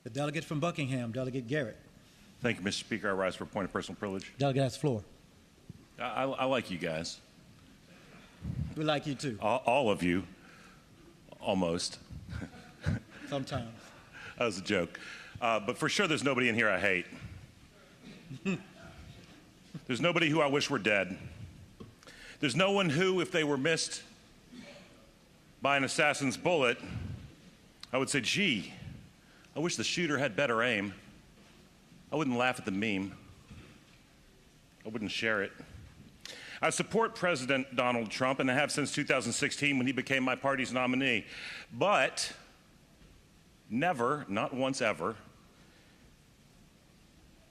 The delegate from Buckingham, Delegate Garrett. Thank you, Mr. Speaker. I rise for a point of personal privilege. Delegate has the floor. I like you guys. We like you too. All of you, almost. Sometimes. That was a joke. But for sure, there's nobody in here I hate. There's nobody who I wish were dead. There's no one who, if they were missed by an assassin's bullet, I would say, gee, I wish the shooter had better aim. I wouldn't laugh at the meme. I wouldn't share it. I support President Donald Trump, and I have since 2016 when he became my party's nominee. But never, not once ever,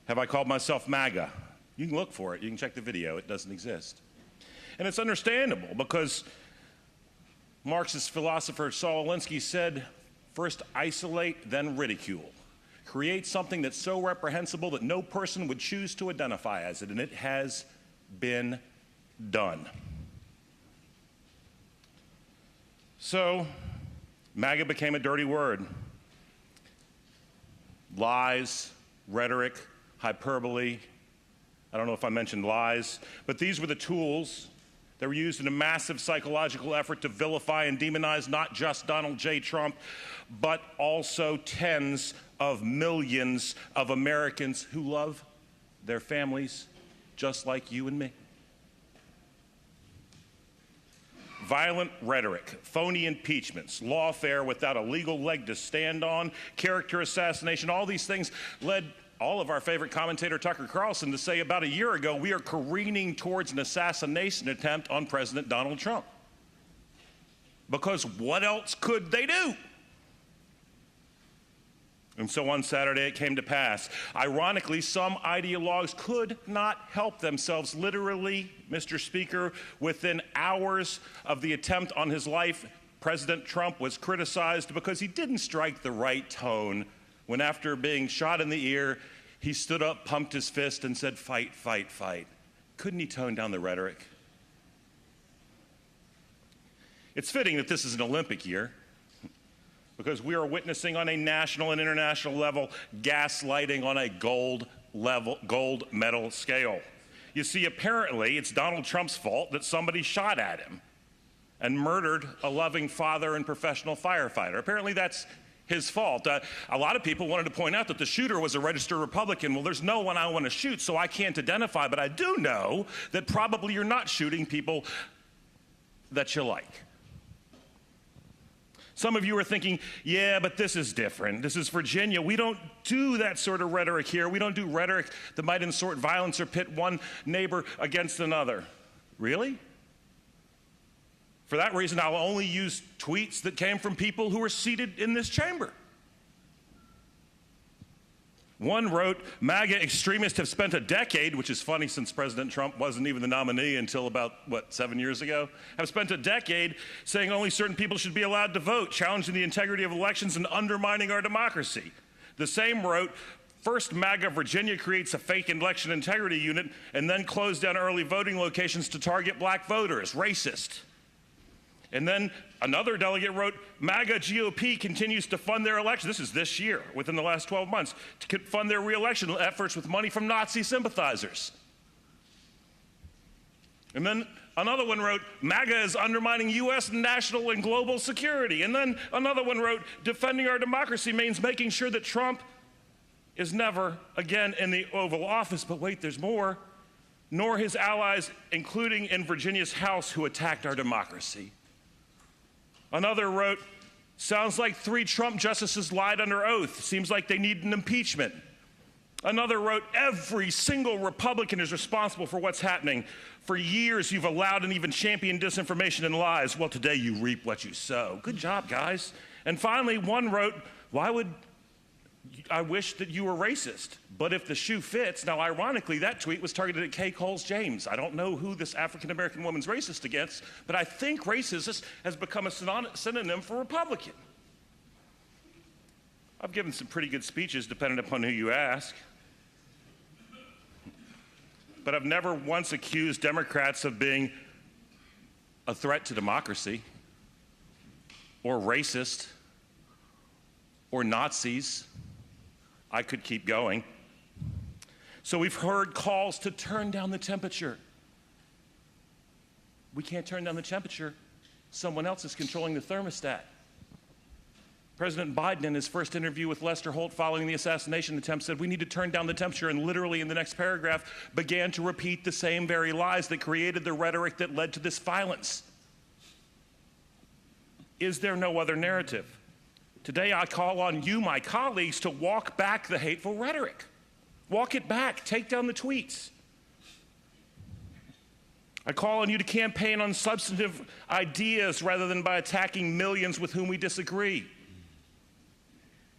have I called myself MAGA. You can look for it. You can check the video. It doesn't exist. And it's understandable because Marxist philosopher Saul Alinsky said, first isolate, then ridicule. Create something that's so reprehensible that no person would choose to identify as it, and it has been done. So, MAGA became a dirty word. Lies, rhetoric, hyperbole. I don't know if I mentioned lies, but these were the tools that were used in a massive psychological effort to vilify and demonize not just Donald J. Trump, but also tens of millions of Americans who love their families just like you and me. Violent rhetoric, phony impeachments, lawfare without a legal leg to stand on, character assassination, all these things led all of our favorite commentator Tucker Carlson to say about a year ago, we are careening towards an assassination attempt on President Donald Trump. Because what else could they do? And so on Saturday it came to pass. Ironically, some ideologues could not help themselves. Literally, Mr. Speaker, within hours of the attempt on his life, President Trump was criticized because he didn't strike the right tone when, after being shot in the ear, he stood up, pumped his fist, and said, fight, fight, fight. Couldn't he tone down the rhetoric? It's fitting that this is an Olympic year, because we are witnessing on a national and international level gaslighting on a gold medal scale. You see, apparently it's Donald Trump's fault that somebody shot at him and murdered a loving father and professional firefighter. Apparently that's his fault. A lot of people wanted to point out that the shooter was a registered Republican. Well, there's no one I want to shoot, so I can't identify, but I do know that probably you're not shooting people that you like. Some of you are thinking, yeah, but this is different. This is Virginia. We don't do that sort of rhetoric here. We don't do rhetoric that might insert violence or pit one neighbor against another. Really? For that reason, I'll only use tweets that came from people who are seated in this chamber. One wrote, MAGA extremists have spent a decade, which is funny since President Trump wasn't even the nominee until about, 7 years ago, have spent a decade saying only certain people should be allowed to vote, challenging the integrity of elections and undermining our democracy. The same wrote, first MAGA Virginia creates a fake election integrity unit and then closed down early voting locations to target black voters, racist. And then another delegate wrote, MAGA GOP continues to fund their election. This is this year, within the last 12 months, to fund their re-election efforts with money from Nazi sympathizers. And then another one wrote, MAGA is undermining U.S. national and global security. And then another one wrote, defending our democracy means making sure that Trump is never again in the Oval Office. But wait, there's more. Nor his allies, including in Virginia's House, who attacked our democracy. Another wrote, sounds like 3 Trump justices lied under oath. Seems like they need an impeachment. Another wrote, every single Republican is responsible for what's happening. For years, you've allowed and even championed disinformation and lies. Well, today you reap what you sow. Good job, guys. And finally, one wrote, why would I wish that you were racist? But if the shoe fits, now ironically, that tweet was targeted at Kay Coles James. I don't know who this African-American woman's racist against, but I think racist has become a synonym for Republican. I've given some pretty good speeches, depending upon who you ask. But I've never once accused Democrats of being a threat to democracy, or racist, or Nazis, I could keep going. So we've heard calls to turn down the temperature. We can't turn down the temperature. Someone else is controlling the thermostat. President Biden, in his first interview with Lester Holt following the assassination attempt, said we need to turn down the temperature, and literally in the next paragraph began to repeat the same very lies that created the rhetoric that led to this violence. Is there no other narrative? Today I call on you, my colleagues, to walk back the hateful rhetoric. Walk it back. Take down the tweets. I call on you to campaign on substantive ideas rather than by attacking millions with whom we disagree.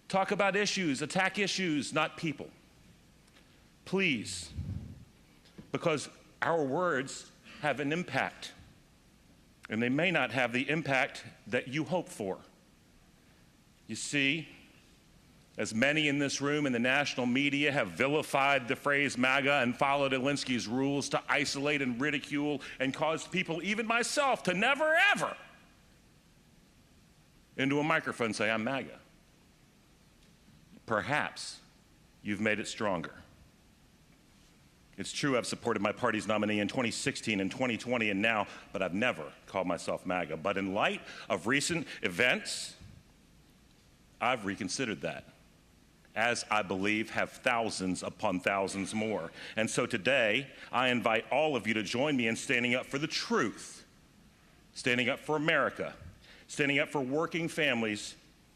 Talk about issues, attack issues, not people. Please, because our words have an impact, and they may not have the impact that you hope for. You see, as many in this room and the national media have vilified the phrase MAGA and followed Alinsky's rules to isolate and ridicule and caused people, even myself, to never ever into a microphone say, I'm MAGA. Perhaps you've made it stronger. It's true I've supported my party's nominee in 2016 and 2020 and now, but I've never called myself MAGA. But in light of recent events, I've reconsidered that, as I believe have thousands upon thousands more. And so today, I invite all of you to join me in standing up for the truth, standing up for America, standing up for working families,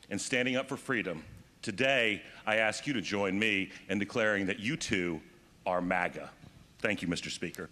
and standing up for freedom. Today, I ask you to join me in declaring that you too are MAGA. Thank you, Mr. Speaker.